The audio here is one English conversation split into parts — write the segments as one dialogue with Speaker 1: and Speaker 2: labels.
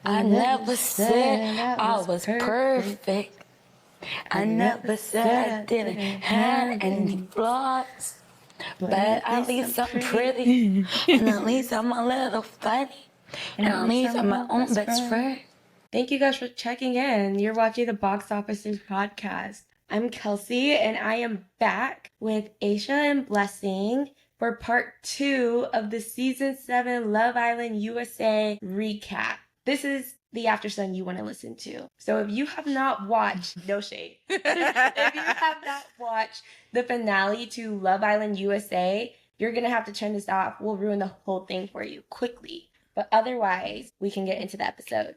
Speaker 1: I never said I was perfect. I never said I didn't have any flaws. But at least I'm pretty. And at least I'm a little funny. And at least I'm my own best friend.
Speaker 2: Thank you guys for checking in. You're watching the Box Officers podcast. I'm Kelsey, and I am back with Asa and Blessing for part 2 of the season 7 Love Island USA recap. This is the after sun you want to listen to. So if you have not watched, no shade. If you have not watched the finale to Love Island USA, you're going to have to turn this off. We'll ruin the whole thing for you quickly. But otherwise, we can get into the episode.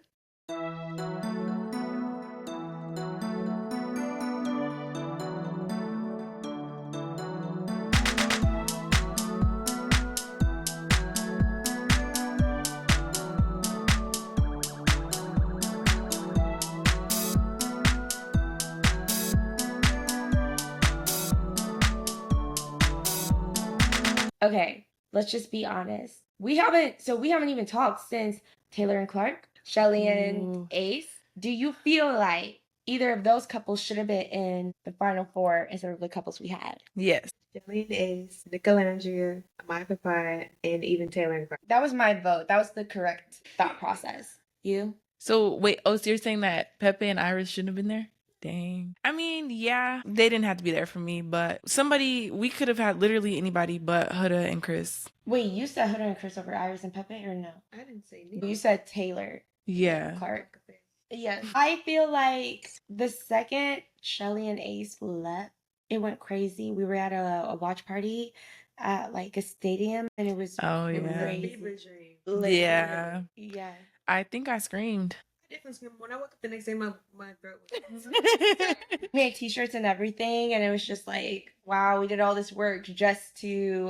Speaker 2: Okay, let's just be honest. We haven't even talked since Taylor and Clark, Shelly and Ace. Do you feel like either of those couples should have been in the final 4 instead of the couples we had?
Speaker 3: Yes.
Speaker 4: Shelly and Ace, Nicolandria, My Papa, and even Taylor and Clark.
Speaker 2: That was my vote. That was the correct thought process. You?
Speaker 3: So wait, so you're saying that Pepe and Iris shouldn't have been there? Dang. I mean, yeah, they didn't have to be there for me, but we could have had literally anybody but Huda and Chris.
Speaker 2: Wait, you said Huda and Chris over Iris and Pepe or no?
Speaker 4: I didn't say neither.
Speaker 2: You said Taylor.
Speaker 3: Yeah.
Speaker 2: Clark. Yeah. I feel like the second Shelly and Ace left, it went crazy. We were at a watch party at like a stadium and it was crazy.
Speaker 3: Yeah.
Speaker 2: Yeah.
Speaker 3: I think I screamed.
Speaker 4: When I woke up the next day, my throat was...
Speaker 2: We made t-shirts and everything, and it was just like, wow, we did all this work just to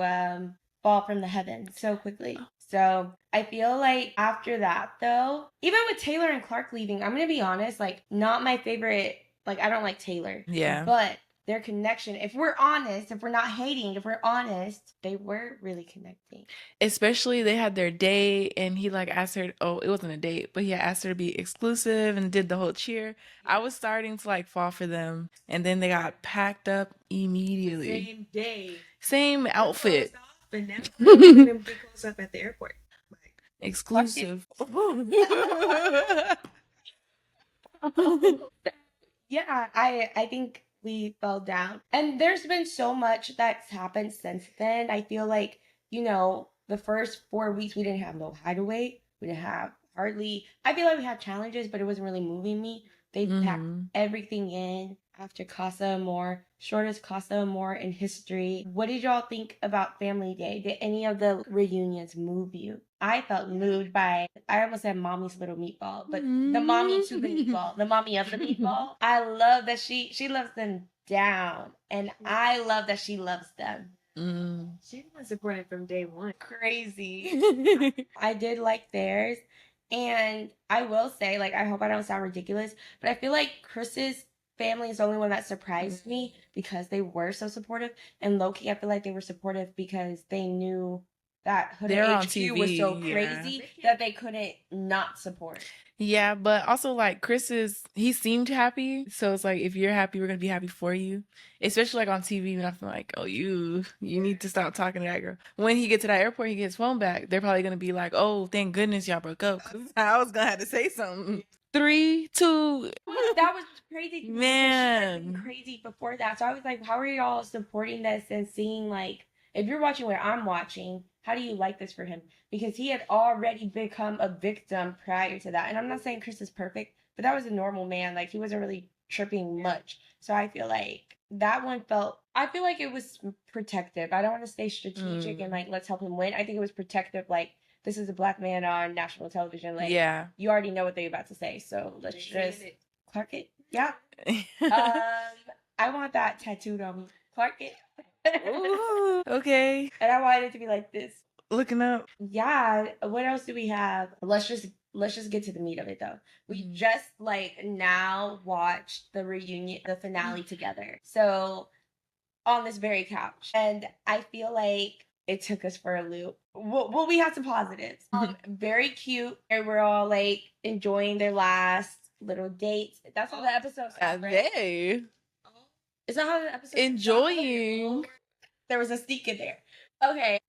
Speaker 2: fall from the heavens so quickly. So I feel like after that, though, even with Taylor and Clark leaving, I'm going to be honest, like, not my favorite. Like, I don't like Taylor.
Speaker 3: Yeah.
Speaker 2: But their connection, if we're honest, if we're not hating, if we're honest, they were really connecting.
Speaker 3: Especially they had their date and he like asked her, oh, it wasn't a date, but he asked her to be exclusive and did the whole cheer. Yeah. I was starting to like fall for them. And then they got packed up immediately.
Speaker 4: Same day.
Speaker 3: Same outfit.
Speaker 4: And now them get close up at the airport. Like,
Speaker 3: exclusive.
Speaker 2: Yeah, I think we fell down. And there's been so much that's happened since then. I feel like, the first 4 weeks we didn't have no hideaway. We didn't have hardly. I feel like we had challenges, but it wasn't really moving me. They packed everything in after Casa Amor, shortest Casa Amor in history. What did y'all think about Family Day? Did any of the reunions move you? I felt moved by, I almost said mommy's little meatball, but the mommy to the meatball, the mommy of the meatball. I love that she loves them down, and I love that she loves them.
Speaker 4: She was supported from day one.
Speaker 2: Crazy. I did like theirs, and I will say, like, I hope I don't sound ridiculous, but I feel like Chris's family is the only one that surprised me because they were so supportive, and low-key I feel like they were supportive because they knew that Huda HQ was so crazy that they couldn't not support.
Speaker 3: Yeah, but also like he seemed happy, so it's like if you're happy, we're gonna be happy for you. Especially like on TV, when I feel like, oh, you need to stop talking to that girl. When he gets to that airport, he gets his phone back. They're probably gonna be like, oh, thank goodness y'all broke up. 'Cause I was gonna have to say something. 3, 2.
Speaker 2: That was crazy.
Speaker 3: Man,
Speaker 2: crazy before that. So I was like, how are y'all supporting this and seeing, like, if you're watching what I'm watching, how do you like this for him? Because he had already become a victim prior to that. And I'm not saying Chris is perfect, but that was a normal man. Like, he wasn't really tripping much. So I feel like that one I feel like it was protective. I don't want to stay strategic and, like, let's help him win. I think it was protective, like, this is a black man on national television. Like,
Speaker 3: yeah,
Speaker 2: you already know what they're about to say. So let's just Clark it. Yeah. I want that tattooed on me. Clark it.
Speaker 3: Ooh, okay.
Speaker 2: And I wanted it to be like this.
Speaker 3: Looking up.
Speaker 2: Yeah. What else do we have? Let's just get to the meat of it, though. We just like now watched the reunion, the finale together. So on this very couch, and I feel like it took us for a loop. Well, we had some positives. Very cute. They were all like enjoying their last little dates. That's how the episode started, right?
Speaker 3: They
Speaker 2: Is that how the episode started?
Speaker 3: enjoying.
Speaker 2: There was a sneak in there. Okay.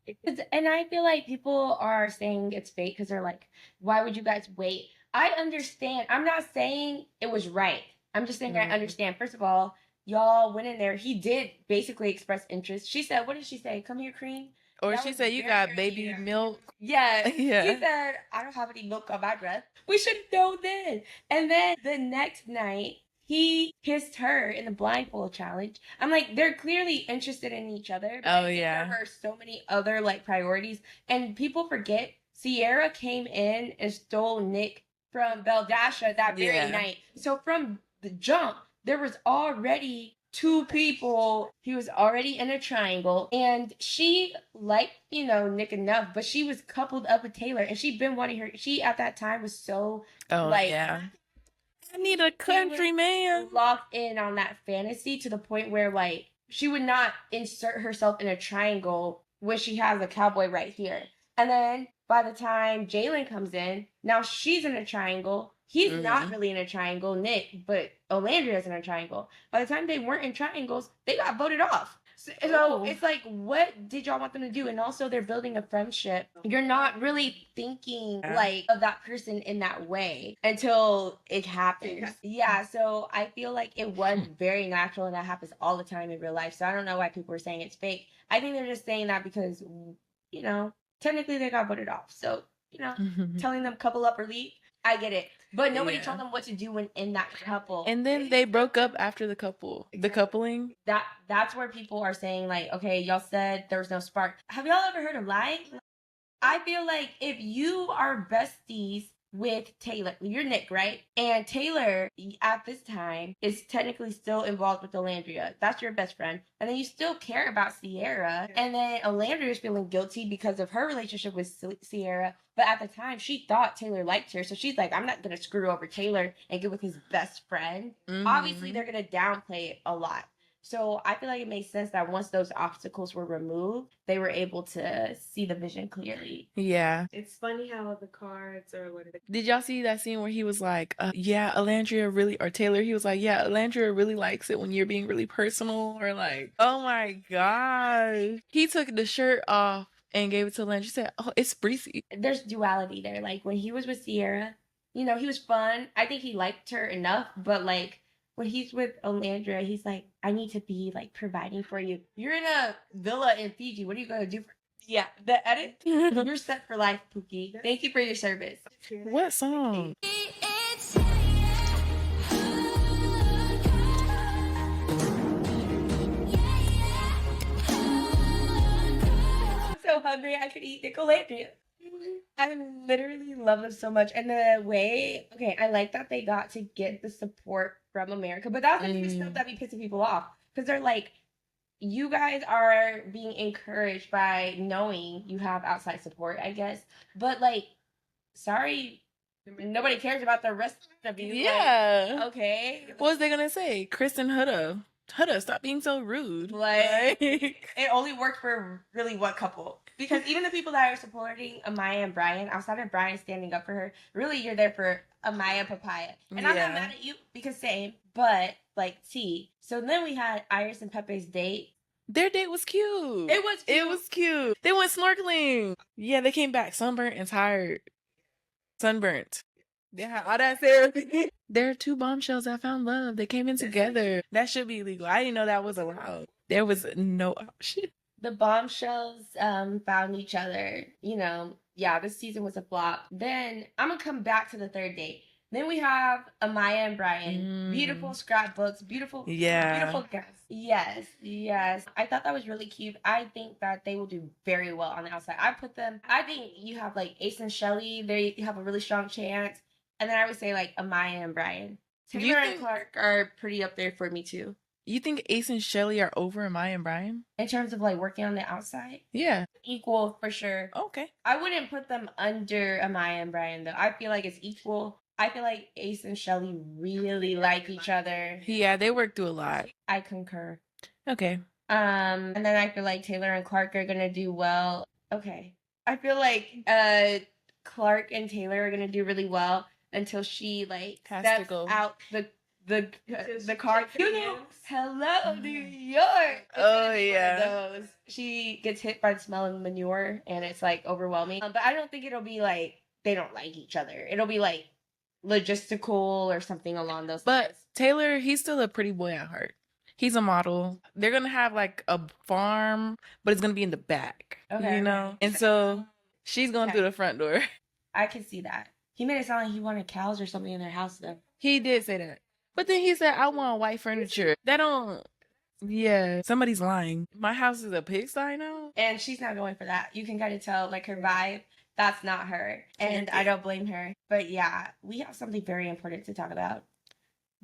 Speaker 2: And I feel like people are saying it's fake because they're like, why would you guys wait? I understand. I'm not saying it was right. I'm just saying I understand. First of all, y'all went in there. He did basically express interest. She said, what did she say? Come here, Cream.
Speaker 3: Or
Speaker 2: That
Speaker 3: she
Speaker 2: was
Speaker 3: said, you
Speaker 2: very,
Speaker 3: got
Speaker 2: very
Speaker 3: baby
Speaker 2: cute.
Speaker 3: milk.
Speaker 2: Yeah.
Speaker 3: Yeah.
Speaker 2: He said, I don't have any milk on my breath. We should have known then. And then the next night, he kissed her in the blindfold challenge. I'm like, they're clearly interested in each other. But
Speaker 3: Oh,
Speaker 2: I think
Speaker 3: yeah.
Speaker 2: there were so many other like priorities. And people forget Sierra came in and stole Nick from Beldasha that very
Speaker 3: Yeah.
Speaker 2: night. So from the jump, there was already two people. He was already in a triangle, and she liked, Nick enough, but she was coupled up with Taylor, and she'd been wanting her. She at that time was so
Speaker 3: Oh,
Speaker 2: like,
Speaker 3: yeah. I need a country man.
Speaker 2: locked in on that fantasy to the point where like she would not insert herself in a triangle when she has a cowboy right here. And then by the time Jalen comes in, now she's in a triangle. He's not really in a triangle, Nick, but Olandria's in a triangle. By the time they weren't in triangles, they got voted off. So it's like, what did y'all want them to do? And also, they're building a friendship. You're not really thinking like of that person in that way until it happens. Yeah. So I feel like it was very natural, and that happens all the time in real life. So I don't know why people are saying it's fake. I think they're just saying that because, technically they got voted off. So, telling them couple up or leave, I get it. But nobody told them what to do when in that couple.
Speaker 3: And then they broke up after the coupling.
Speaker 2: That's where people are saying like, okay, y'all said there was no spark. Have y'all ever heard of lying? I feel like if you are besties with Taylor, you're Nick, right? And Taylor at this time is technically still involved with Olandria. That's your best friend. And then you still care about Sierra. And then Olandria is feeling guilty because of her relationship with Sierra. But at the time, she thought Taylor liked her. So she's like, I'm not going to screw over Taylor and get with his best friend. Obviously, they're going to downplay it a lot. So I feel like it makes sense that once those obstacles were removed, they were able to see the vision clearly.
Speaker 3: Yeah.
Speaker 4: It's funny how the cards or what
Speaker 3: Did y'all see that scene where he was like, yeah, Alandria really, or Taylor, he was like, yeah, Alandria really likes it when you're being really personal, or like, oh my gosh. He took the shirt off and gave it to Alandria. She said, oh, it's breezy.
Speaker 2: There's duality there. Like when he was with Sierra, he was fun. I think he liked her enough, but like, when he's with Olandria, he's like, I need to be like providing for you. You're in a villa in Fiji. What are you going to do for? Yeah, the edit. You're set for life, Pookie. Thank you for your service.
Speaker 3: What song?
Speaker 2: I'm so hungry. I could eat Nicolandria. I literally love them so much. And the way, okay, I like that they got to get the support from America, but that's the stuff that be pissing people off. Because they're like, you guys are being encouraged by knowing you have outside support, I guess. But like, sorry, nobody cares about the rest of you.
Speaker 3: Yeah.
Speaker 2: Like, okay.
Speaker 3: What was they gonna say? Chris and Huda, stop being so rude.
Speaker 2: Like, it only worked for really what couple? Because even the people that are supporting Amaya and Brian, outside of Brian standing up for her, really you're there for Amaya and Papaya. And I'm not mad at you because same, but like T. So then we had Iris and Pepe's date.
Speaker 3: Their date was cute.
Speaker 2: It was cute.
Speaker 3: It was cute. They went snorkeling. Yeah, they came back sunburnt and tired. Sunburnt. Yeah, all that therapy. There are two bombshells that found love. They came in together. That should be illegal. I didn't know that was allowed. There was no option.
Speaker 2: The bombshells found each other. This season was a flop. Then I'm going to come back to the third date. Then we have Amaya and Brian. Beautiful scrapbooks. Beautiful guys. Yes. I thought that was really cute. I think that they will do very well on the outside. I think you have like Ace and Shelly. They have a really strong chance. And then I would say like Amaya and Brian. Taylor and Clark are pretty up there for me too.
Speaker 3: You think Ace and Shelly are over Amaya and Brian?
Speaker 2: In terms of like working on the outside?
Speaker 3: Yeah.
Speaker 2: Equal for sure.
Speaker 3: Okay.
Speaker 2: I wouldn't put them under Amaya and Brian though. I feel like it's equal. I feel like Ace and Shelly really like each other.
Speaker 3: Yeah, they work through a lot.
Speaker 2: I concur.
Speaker 3: Okay.
Speaker 2: And then I feel like Taylor and Clark are gonna do well. Okay. I feel like Clark and Taylor are gonna do really well until she like
Speaker 3: Has to
Speaker 2: steps
Speaker 3: go.
Speaker 2: out the car.
Speaker 4: checks her
Speaker 2: You know,
Speaker 4: hands.
Speaker 2: hello New York. It's
Speaker 3: Oh,
Speaker 2: gonna be one of
Speaker 3: yeah.
Speaker 2: those. She gets hit by the smell of manure and it's like overwhelming. But I don't think it'll be like they don't like each other. It'll be like logistical or something along those
Speaker 3: But
Speaker 2: lines.
Speaker 3: Taylor, he's still a pretty boy at heart. He's a model. They're gonna have like a farm, but it's gonna be in the back.
Speaker 2: Okay,
Speaker 3: You know? And so she's going
Speaker 2: Okay.
Speaker 3: through the front door.
Speaker 2: I can see that. He made it sound like he wanted cows or something in their house though.
Speaker 3: He did say that. But then he said, I want white furniture. That don't Yeah, somebody's lying. My house is a pigsty now.
Speaker 2: And she's not going for that. You can kind of tell, like, her vibe, that's not her. And I don't blame her. But yeah, we have something very important to talk about.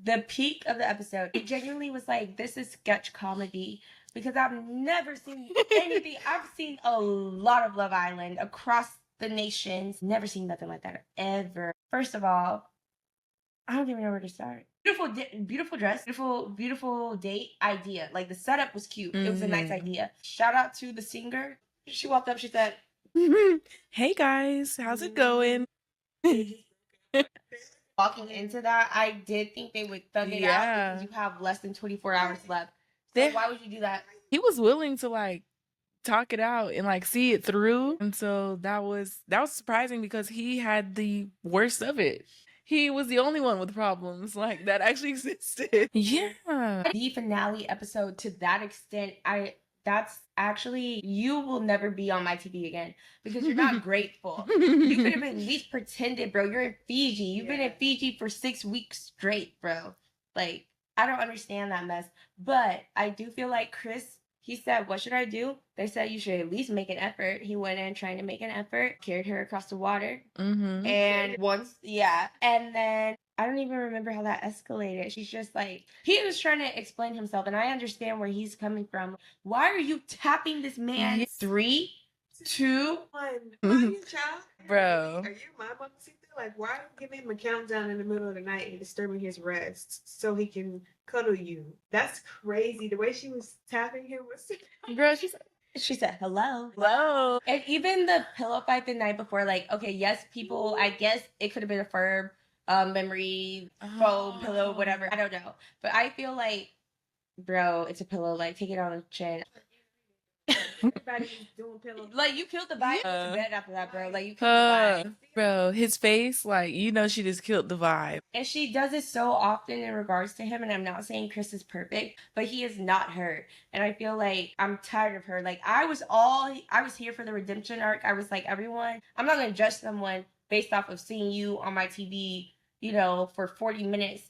Speaker 2: The peak of the episode, it genuinely was like, this is sketch comedy. Because I've never seen anything. I've seen a lot of Love Island across the nations. Never seen nothing like that ever. First of all, I don't even know where to start. Beautiful dress, beautiful date idea. Like the setup was cute. It was a nice idea. Shout out to the singer. She walked up. She said,
Speaker 3: Hey guys, how's it going?
Speaker 2: walking into that, I did think they would thug it out because you have less than 24 hours left. So why would you do that?
Speaker 3: He was willing to like talk it out and like see it through. And so that was surprising because he had the worst of it. He was the only one with problems like that actually existed. Yeah.
Speaker 2: The finale episode to that extent, that's actually, you will never be on my TV again because you're not grateful. You could have at least pretended, bro. You're in Fiji. You've been in Fiji for 6 weeks straight, bro. Like, I don't understand that mess. But I do feel like Chris, he said, what should I do? They said you should at least make an effort. He went in trying to make an effort, carried her across the water.
Speaker 3: Mm-hmm.
Speaker 2: And and then I don't even remember how that escalated. She's just like, he was trying to explain himself, and I understand where he's coming from. Why are you tapping this man?
Speaker 3: Yeah.
Speaker 2: 3, 2,
Speaker 4: 1. Child.
Speaker 3: Bro.
Speaker 4: Are you my mamacita? Like, why are you giving him a countdown in the middle of the night and disturbing his rest so he can cuddle you? That's crazy. The way she was tapping him was.
Speaker 3: Girl,
Speaker 2: she said, hello.
Speaker 3: hello.
Speaker 2: And even the pillow fight the night before, like, okay, yes, people, I guess it could have been a firm memory, foam, pillow, whatever. I don't know. But I feel like, bro, it's a pillow. Like, take it on the chin.
Speaker 4: Everybody's doing pillow.
Speaker 2: Like, you killed the vibe to bed after that, bro. Like, you killed the vibe.
Speaker 3: Bro, his face, like, you know, she just killed the vibe.
Speaker 2: And she does it so often in regards to him. And I'm not saying Chris is perfect, but he is not her. And I feel like I'm tired of her. Like, I was here for the redemption arc. I was like, everyone, I'm not going to judge someone based off of seeing you on my TV, you know, for 40 minutes,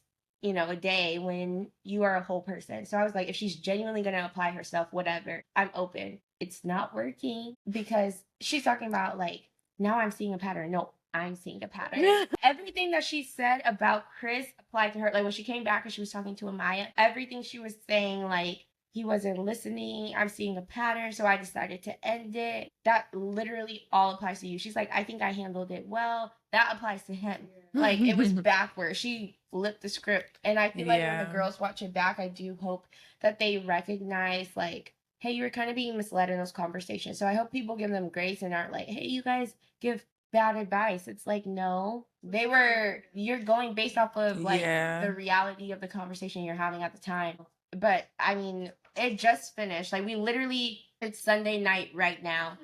Speaker 2: you know, a day when you are a whole person. So I was like, if she's genuinely going to apply herself, whatever, I'm open. It's not working because she's talking about like, now I'm seeing a pattern. No, I'm seeing a pattern. Everything that she said about Chris applied to her. Like when she came back and she was talking to Amaya, everything she was saying, like, he wasn't listening. I'm seeing a pattern, so I decided to end it. That literally all applies to you. She's like, I think I handled it well. That applies to him. Like, it was backwards. She flipped the script. And I feel like when the girls watch it back, I do hope that they recognize, like, hey, you were kind of being misled in those conversations. So I hope people give them grace and aren't like, hey, you guys give bad advice. It's like, no, you're going based off of like the reality of the conversation you're having at the time. But I mean, it just finished. Like it's Sunday night right now.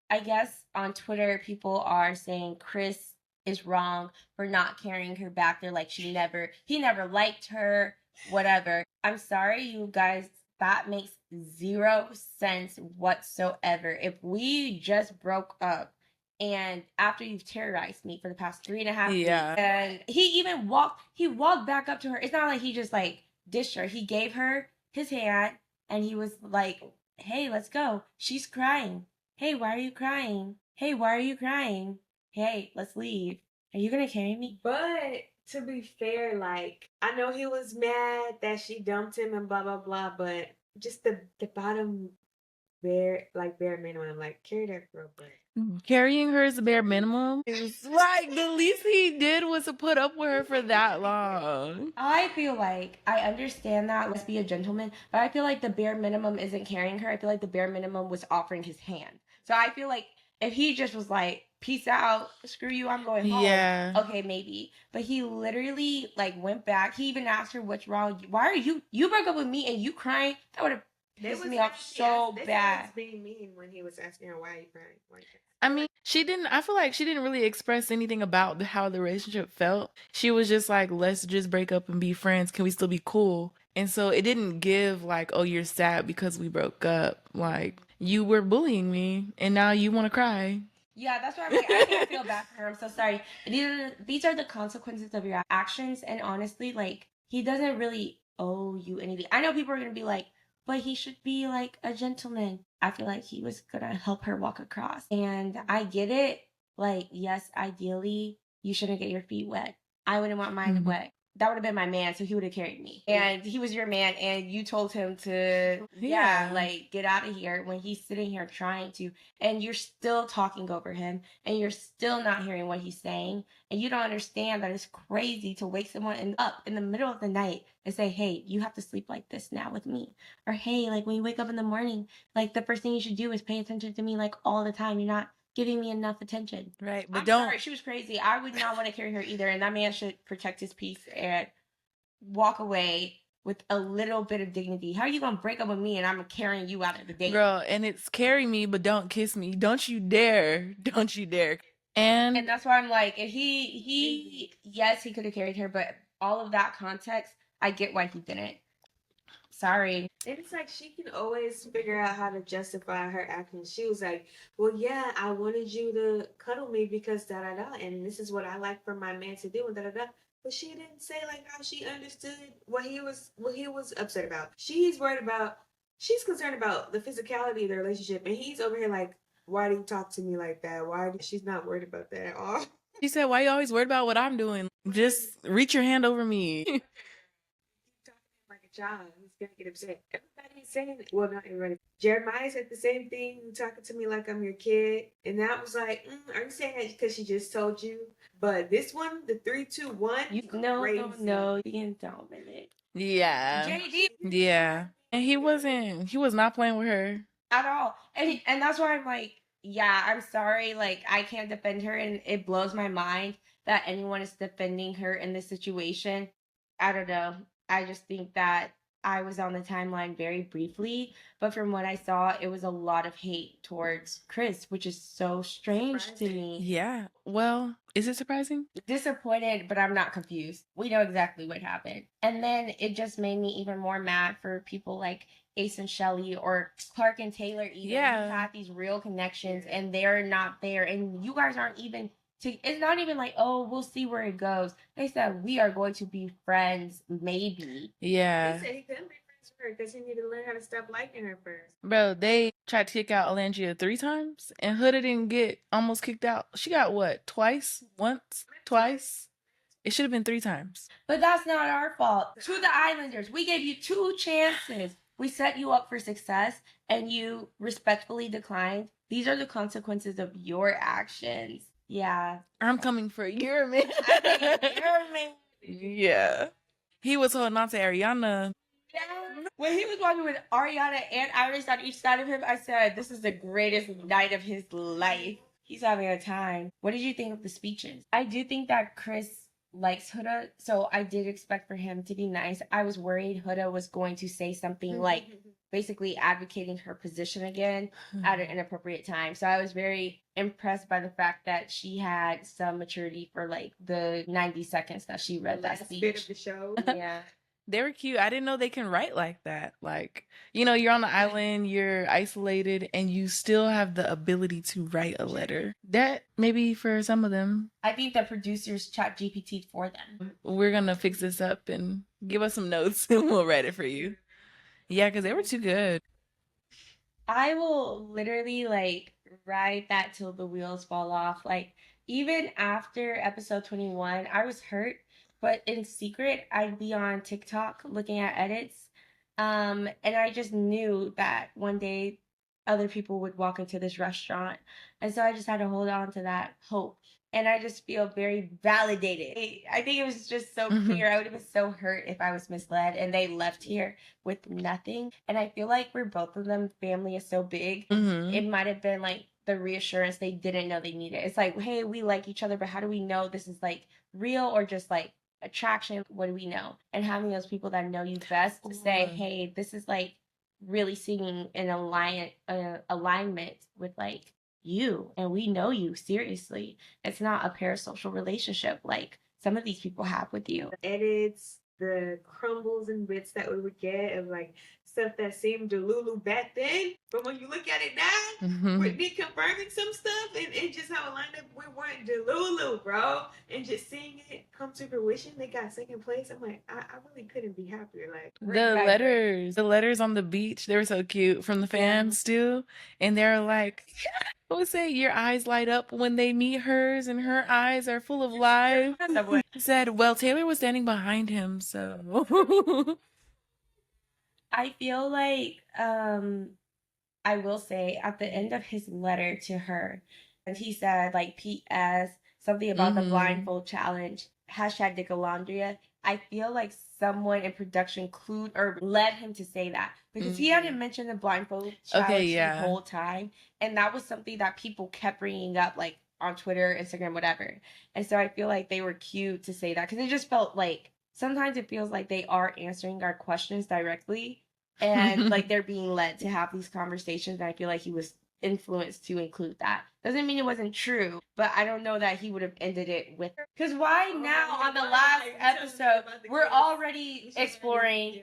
Speaker 2: I guess on Twitter, people are saying Chris is wrong for not carrying her back. They're like, he never liked her, whatever. I'm sorry, you guys. That makes 0 sense whatsoever. If we just broke up and after you've terrorized me for the past 3.5 weeks, and he walked back up to her. It's not like he just like dished her. He gave her his hand and he was like, hey, let's go. She's crying. Hey, why are you crying? Hey, why are you crying? Hey, let's leave. Are you going to carry me?
Speaker 4: But to be fair, like, I know he was mad that she dumped him and blah, blah, blah, but just the bottom bare minimum, like, carry that girl, but
Speaker 3: Carrying her is the bare minimum. It's like the least he did was to put up with her for that long.
Speaker 2: I feel like I understand that. Let's be a gentleman, but I feel like the bare minimum isn't carrying her. I feel like the bare minimum was offering his hand. So I feel like if he just was like, "Peace out, screw you, I'm going home."
Speaker 3: Yeah.
Speaker 2: Okay, maybe. But he literally like went back. He even asked her, "What's wrong? Why are you broke up with me and you crying?" That would have pissed me off so bad.
Speaker 4: They being mean when he was asking her why are you crying.
Speaker 3: I mean, I feel like she didn't really express anything about how the relationship felt. She was just like, let's just break up and be friends. Can we still be cool? And so it didn't give like, oh, you're sad because we broke up. Like, you were bullying me and now you want to cry.
Speaker 2: Yeah, that's why I'm like, I can't feel bad for her. I'm so sorry. These are the consequences of your actions. And honestly, like, he doesn't really owe you anything. I know people are going to be like, but he should be like a gentleman. I feel like he was going to help her walk across. And I get it. Like, yes, ideally, you shouldn't get your feet wet. I wouldn't want mine wet. That would have been my man, so he would have carried me. And he was your man, and you told him to, like, get out of here when he's sitting here trying to, and you're still talking over him, and you're still not hearing what he's saying, and you don't understand that it's crazy to wake someone up in the middle of the night and say, hey, you have to sleep like this now with me. Or, hey, like, when you wake up in the morning, like, the first thing you should do is pay attention to me, like, all the time. You're not giving me enough attention.
Speaker 3: Right, but
Speaker 2: I'm
Speaker 3: don't.
Speaker 2: sorry, she was crazy. I would not want to carry her either, and that man should protect his peace and walk away with a little bit of dignity. How are you gonna break up with me and I'm carrying you out of the date?
Speaker 3: Girl, and it's carry me, but don't kiss me. Don't you dare. Don't you dare. And
Speaker 2: that's why I'm like, if he yes, he could have carried her, but all of that context, I get why he didn't. Sorry.
Speaker 4: And it's like she can always figure out how to justify her actions. She was like, well, yeah, I wanted you to cuddle me because da da da, and this is what I like for my man to do, and da da da. But she didn't say like how she understood what he was upset about. She's concerned about the physicality of the relationship, and he's over here like, why do you talk to me like that? She's not worried about that at all.
Speaker 3: she said, why you always worried about what I'm doing? Just reach your hand over me.
Speaker 4: Like a child, he's gonna get upset. Everybody's saying it. Well, not everybody. Jeremiah said the same thing. You talking to me like I'm your kid, and that was like, are you saying that because she just told you? But this one, the 3, 2, 1,
Speaker 2: no, the endowment.
Speaker 3: Yeah.
Speaker 2: JD.
Speaker 3: Yeah. And he was not playing with her
Speaker 2: at all. And that's why I'm like, yeah, I'm sorry, like I can't defend her, and it blows my mind that anyone is defending her in this situation. I don't know. I just think that I was on the timeline very briefly, but from what I saw, it was a lot of hate towards Chris, which is so strange to me.
Speaker 3: Yeah. Well, is it surprising?
Speaker 2: Disappointed, but I'm not confused. We know exactly what happened. And then it just made me even more mad for people like Ace and Shelly or Clark and Taylor even who had these real connections and they're not there. And you guys aren't even it's not even like, oh, we'll see where it goes. They said we are going to be friends, maybe.
Speaker 3: Yeah.
Speaker 4: He said he couldn't be friends with her because he needed to learn how to stop liking her first.
Speaker 3: Bro, they tried to kick out Alangia 3 times and Huda didn't get almost kicked out. She got what? Twice? Once? Twice? It should have been 3 times.
Speaker 2: But that's not our fault. To the Islanders, we gave you 2 chances. We set you up for success and you respectfully declined. These are the consequences of your actions. Yeah.
Speaker 3: I'm coming for your man.
Speaker 2: Your man.
Speaker 3: Yeah. He was holding on to Ariana.
Speaker 2: Yeah. When he was walking with Ariana and Iris on each side of him, I said, this is the greatest night of his life. He's having a time. What did you think of the speeches? I do think that Chris likes Huda, so I did expect for him to be nice. I was worried Huda was going to say something like basically advocating her position again at an inappropriate time. So I was very impressed by the fact that she had some maturity for like the 90 seconds that she read that speech.
Speaker 4: Bit of the show.
Speaker 2: Yeah.
Speaker 3: They were cute. I didn't know they can write like that. Like, you know, you're on the island, you're isolated, and you still have the ability to write a letter. That maybe for some of them.
Speaker 2: I think the producers chat GPT for them.
Speaker 3: We're going to fix this up and give us some notes and we'll write it for you. Yeah, because they were too good.
Speaker 2: I will literally like ride that till the wheels fall off. Like even after episode 21, I was hurt, but in secret, I'd be on TikTok looking at edits. And I just knew that one day other people would walk into this restaurant. And so I just had to hold on to that hope. And I just feel very validated. I think it was just so clear. I would have been so hurt if I was misled and they left here with nothing. And I feel like for both of them, family is so big. It might have been like the reassurance they didn't know they needed. It's like, hey, we like each other, but how do we know this is like real or just like attraction? What do we know? And having those people that know you best to say, hey, this is like really singing in alignment with like you, and we know you seriously. It's not a parasocial relationship like some of these people have with you.
Speaker 4: The edits, the crumbles and bits that we would get of like stuff that seemed Delulu back then, but when you look at it now, we're deconfirming some stuff and just how it lined up. We weren't Delulu, bro, and just seeing it come to fruition. They got second place. I'm like, I really couldn't be happier. Like
Speaker 3: the letters on the beach, they were so cute from the fans too, and they're like, I would say your eyes light up when they meet hers, and her eyes are full of life. Said, well, Taylor was standing behind him, so.
Speaker 2: I feel like I will say at the end of his letter to her, and he said like P.S. something about the blindfold challenge, hashtag Nicolandria. I feel like someone in production clued or led him to say that because he hadn't mentioned the blindfold challenge the whole time, and that was something that people kept bringing up like on Twitter, Instagram, whatever. And so I feel like they were cued to say that because it just felt like sometimes it feels like they are answering our questions directly and like they're being led to have these conversations. And I feel like he was influenced to include that. Doesn't mean it wasn't true, but I don't know that he would have ended it with, because why now on the last episode we're already exploring.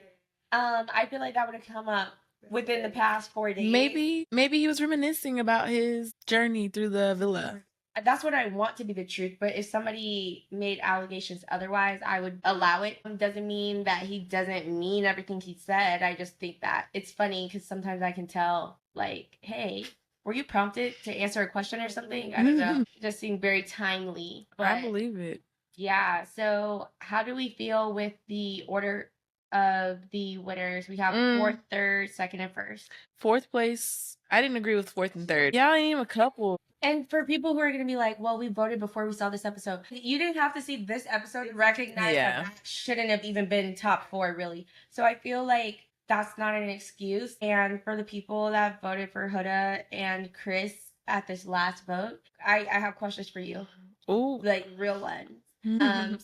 Speaker 2: I feel like that would have come up within the past 4 days.
Speaker 3: Maybe he was reminiscing about his journey through the villa.
Speaker 2: That's what I want to be the truth, but if somebody made allegations otherwise, I would allow it. It doesn't mean that he doesn't mean everything he said. I just think that it's funny because sometimes I can tell, like, hey, were you prompted to answer a question or something? I don't know. It just seemed very timely. But
Speaker 3: I believe it.
Speaker 2: yeah, so how do we feel with the order of the winners? We have fourth, third, second, and first.
Speaker 3: Fourth place, I didn't agree with fourth and third. Y'all ain't even a couple.
Speaker 2: And for people who are going to be like, well, we voted before we saw this episode. You didn't have to see this episode to recognize that shouldn't have even been top 4, really. So I feel like that's not an excuse. And for the people that voted for Huda and Chris at this last vote, I have questions for you.
Speaker 3: Ooh.
Speaker 2: Like real ones.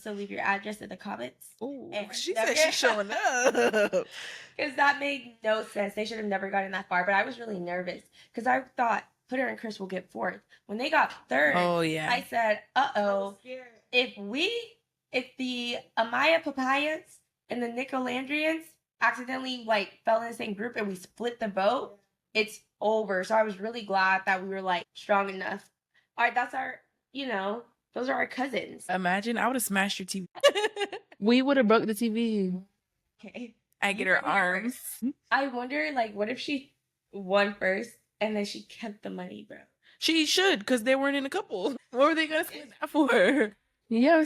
Speaker 2: So leave your address in the comments.
Speaker 3: Ooh, she said she's showing up.
Speaker 2: Because that made no sense. They should have never gotten that far. But I was really nervous because I thought Huda and Chris will get 4th. When they got 3rd, I said, if the Amaya Papayas and the Nicolandrians accidentally like fell in the same group and we split the vote, it's over. So I was really glad that we were like strong enough. All right, that's our, those are our cousins.
Speaker 3: Imagine, I would have smashed your TV. We would have broke the TV.
Speaker 2: Okay.
Speaker 3: I get her arms.
Speaker 2: I wonder, like, what if she won first and then she kept the money, bro?
Speaker 3: She should, because they weren't in a couple. What were they going to split that for? Yeah,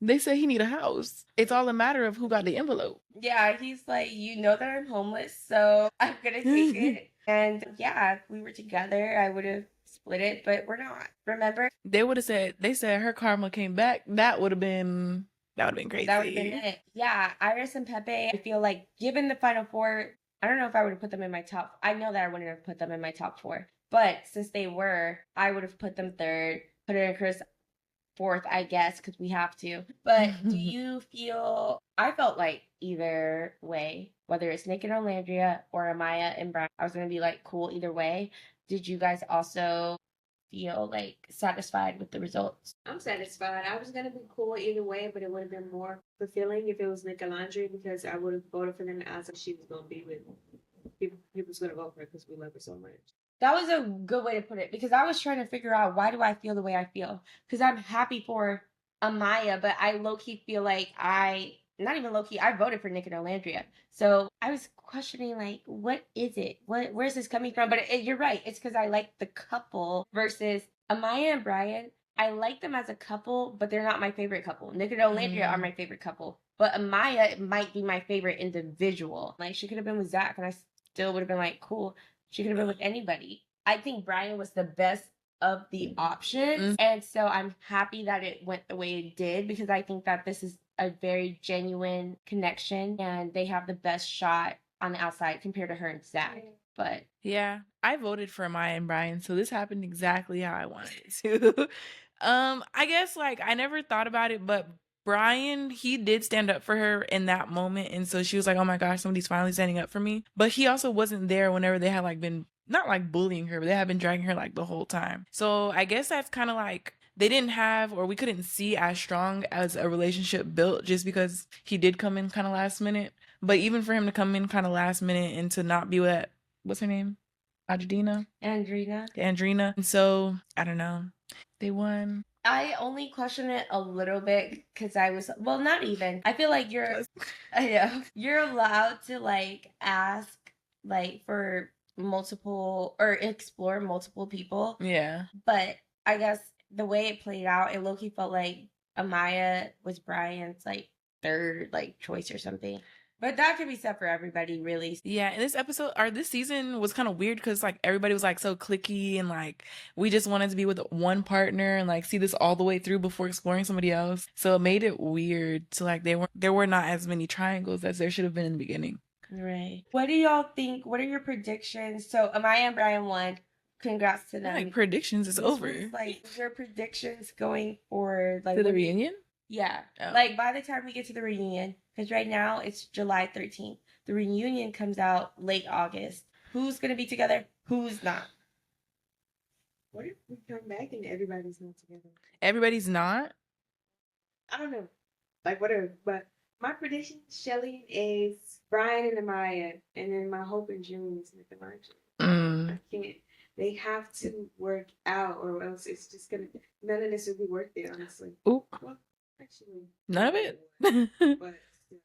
Speaker 3: they say he need a house. It's all a matter of who got the envelope.
Speaker 2: Yeah, he's like, you know that I'm homeless, so I'm going to take it. And yeah, if we were together, I would have split it, but we're not. Remember?
Speaker 3: They said her karma came back. That would have been crazy.
Speaker 2: That would have been it. Yeah, Iris and Pepe, I feel like given the final 4, I don't know if I would have put them in my top. I know that I wouldn't have put them in my top 4. But since they were, I would have put them 3rd, put it in Chris 4th, I guess, because we have to. But do you feel, I felt like either way, whether it's Nick and Olandria or Amaya and Brian, I was going to be like, cool either way. Did you guys also feel like satisfied with the results?
Speaker 4: I'm satisfied. I was going to be cool either way, but it would have been more fulfilling if it was Nicolandria because I would have voted for them as she was going to be with people. People's going to vote for her because we love her so much.
Speaker 2: That was a good way to put it because I was trying to figure out why do I feel the way I feel? Because I'm happy for Amaya, but I low-key feel like not even low-key, I voted for Nick and Olandria. So I was questioning, like, what is it? Where's this coming from? But you're right. It's because I like the couple versus Amaya and Brian. I like them as a couple, but they're not my favorite couple. Nick and Olandria are my favorite couple. But Amaya might be my favorite individual. Like, she could have been with Zach, and I still would have been like, cool. She could have been with anybody. I think Brian was the best of the options. And so I'm happy that it went the way it did, because I think that this is a very genuine connection and they have the best shot on the outside compared to her and Zach. But
Speaker 3: yeah, I voted for Maya and Brian, so this happened exactly how I wanted it to. I guess like I never thought about it, but Brian, he did stand up for her in that moment, and so she was like, "Oh my gosh, somebody's finally standing up for me." But he also wasn't there whenever they had like been not like bullying her, but they had been dragging her like the whole time. So I guess that's kind of like they didn't have, or we couldn't see as strong as a relationship built just because he did come in kind of last minute. But even for him to come in kind of last minute and to not be with, what's her name? Andrina?
Speaker 2: Andrina.
Speaker 3: And so, I don't know. They won.
Speaker 2: I only question it a little bit because I was, well, not even. I feel like I know, you're allowed to like ask like for multiple or explore multiple people.
Speaker 3: Yeah.
Speaker 2: But I guess the way it played out, it low-key felt like Amaya was Brian's like third like choice or something. But that could be said for everybody, really.
Speaker 3: Yeah, and this episode or this season was kind of weird because like everybody was like so cliquey and like we just wanted to be with one partner and like see this all the way through before exploring somebody else. So it made it weird to like there were not as many triangles as there should have been in the beginning.
Speaker 2: Right. What do y'all think? What are your predictions? So Amaya and Brian won. Congrats to them.
Speaker 3: Like predictions is over.
Speaker 2: Like your predictions going forward, like
Speaker 3: To the reunion?
Speaker 2: Yeah.
Speaker 3: Oh.
Speaker 2: Like by the time we get to the reunion, because right now it's July 13th. The reunion comes out late August. Who's gonna be together? Who's not?
Speaker 4: What if we come back and everybody's not together?
Speaker 3: Everybody's not?
Speaker 4: I don't know. Like whatever. But my prediction, Shelly, is Brian and Amaya, and then my hope in June is Michelangelo. I can't. They have to work out, or else it's just gonna. None of this will be worth it, honestly.
Speaker 3: Ooh.
Speaker 4: Well, actually,
Speaker 3: None of it.
Speaker 4: but still.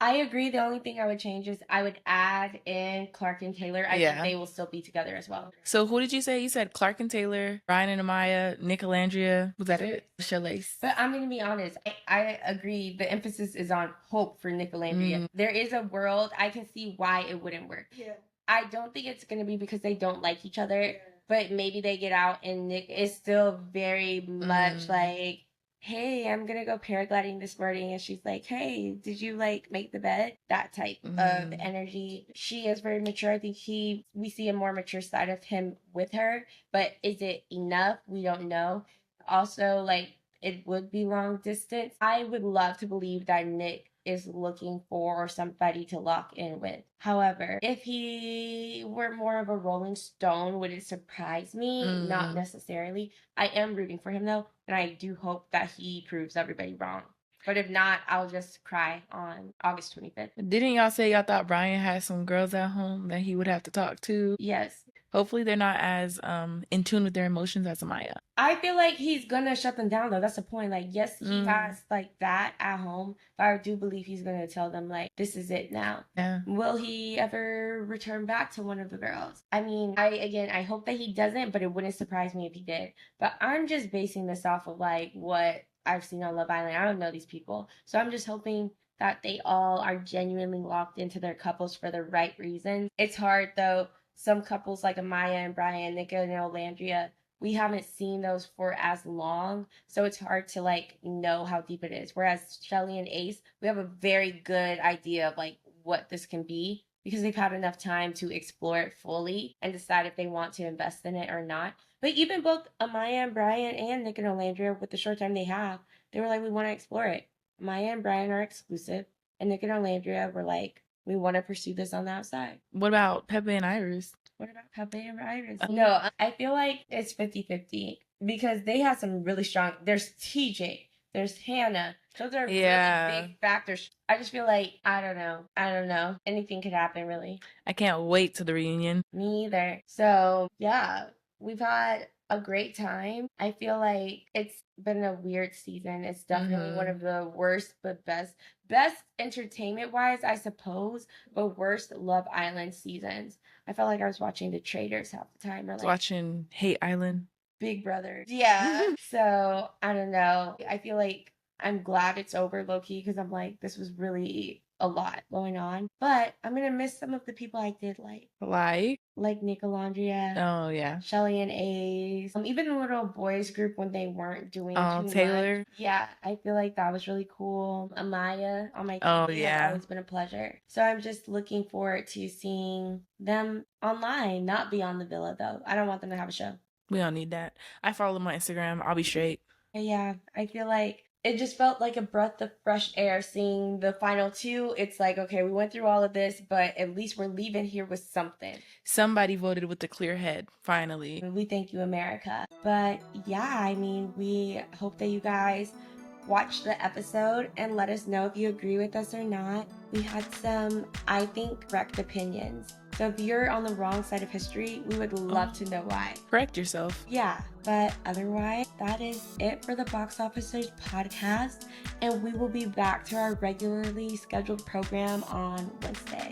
Speaker 2: I agree. The only thing I would change is I would add in Clark and Taylor. I think they will still be together as well.
Speaker 3: So who did you say? You said Clark and Taylor, Brian and Amaya, Nick and Landria. Was that it? Shalace.
Speaker 2: But I'm going to be honest. I agree. The emphasis is on hope for Nick and Landria. There is a world. I can see why it wouldn't work.
Speaker 4: Yeah.
Speaker 2: I don't think it's going to be because they don't like each other. But maybe they get out and Nick is still very much like, hey, I'm gonna go paragliding this morning, and she's like, hey, did you like make the bed? That type of energy. She is very mature. I think we see a more mature side of him with her, but is it enough? We don't know. Also, like, it would be long distance. I would love to believe that Nick is looking for somebody to lock in with. However, if he were more of a Rolling Stone, would it surprise me? Not necessarily. I am rooting for him though, and I do hope that he proves everybody wrong. But if not, I'll just cry on August 25th.
Speaker 3: Didn't y'all say y'all thought Brian had some girls at home that he would have to talk to?
Speaker 2: Yes.
Speaker 3: Hopefully they're not as in tune with their emotions as Amaya.
Speaker 2: I feel like he's gonna shut them down though. That's the point. Like, yes, he has like that at home, but I do believe he's gonna tell them like, this is it now.
Speaker 3: Yeah.
Speaker 2: Will he ever return back to one of the girls? I mean, I hope that he doesn't, but it wouldn't surprise me if he did. But I'm just basing this off of like what I've seen on Love Island. I don't know these people, so I'm just hoping that they all are genuinely locked into their couples for the right reasons. It's hard though. Some couples like Amaya and Brian, Nick and Landria, we haven't seen those for as long, so it's hard to like know how deep it is. Whereas Shelly and Ace, we have a very good idea of like what this can be because they've had enough time to explore it fully and decide if they want to invest in it or not. But even both Amaya and Brian and Nick and Landria, with the short time they have, they were like, we want to explore it. Amaya and Brian are exclusive, and Nick and Landria were like, we want to pursue this on the outside.
Speaker 3: What about Pepe and Iris?
Speaker 2: What about Pepe and Iris? No, I feel like it's 50-50 because they have some really strong. There's TJ, there's Hannah. Those are really big factors. I just feel like, I don't know. Anything could happen, really.
Speaker 3: I can't wait to the reunion.
Speaker 2: Me either. So, yeah, we've had a great time. I feel like it's been a weird season. It's definitely one of the worst but best entertainment wise, I suppose, but worst Love Island seasons. I felt like I was watching The Traitors half the time, or like
Speaker 3: watching Hate Island,
Speaker 2: Big Brother. Yeah. So I don't know. I feel like I'm glad it's over, low-key, because I'm like, this was really a lot going on. But I'm gonna miss some of the people I did like Nicolandria,
Speaker 3: Oh yeah.
Speaker 2: Shelly and Ace, even the little boys group when they weren't doing too
Speaker 3: Taylor.
Speaker 2: much. Yeah, I feel like that was really cool. Amaya on my
Speaker 3: Oh,
Speaker 2: TV
Speaker 3: yeah.
Speaker 2: has always been a pleasure. So I'm just looking forward to seeing them online, not be on the villa though. I don't want them to have a show.
Speaker 3: We don't need that. I follow them on Instagram. I'll be straight.
Speaker 2: Yeah, I feel like it just felt like a breath of fresh air seeing the final two. It's like, okay, we went through all of this, but at least we're leaving here with something.
Speaker 3: Somebody voted with a clear head, finally.
Speaker 2: We thank you, America. But yeah, I mean, we hope that you guys watch the episode and let us know if you agree with us or not. We had some, I think, correct opinions. So if you're on the wrong side of history, we would love to know why.
Speaker 3: Correct yourself.
Speaker 2: Yeah, but otherwise, that is it for the Box Officers podcast. And we will be back to our regularly scheduled program on Wednesday.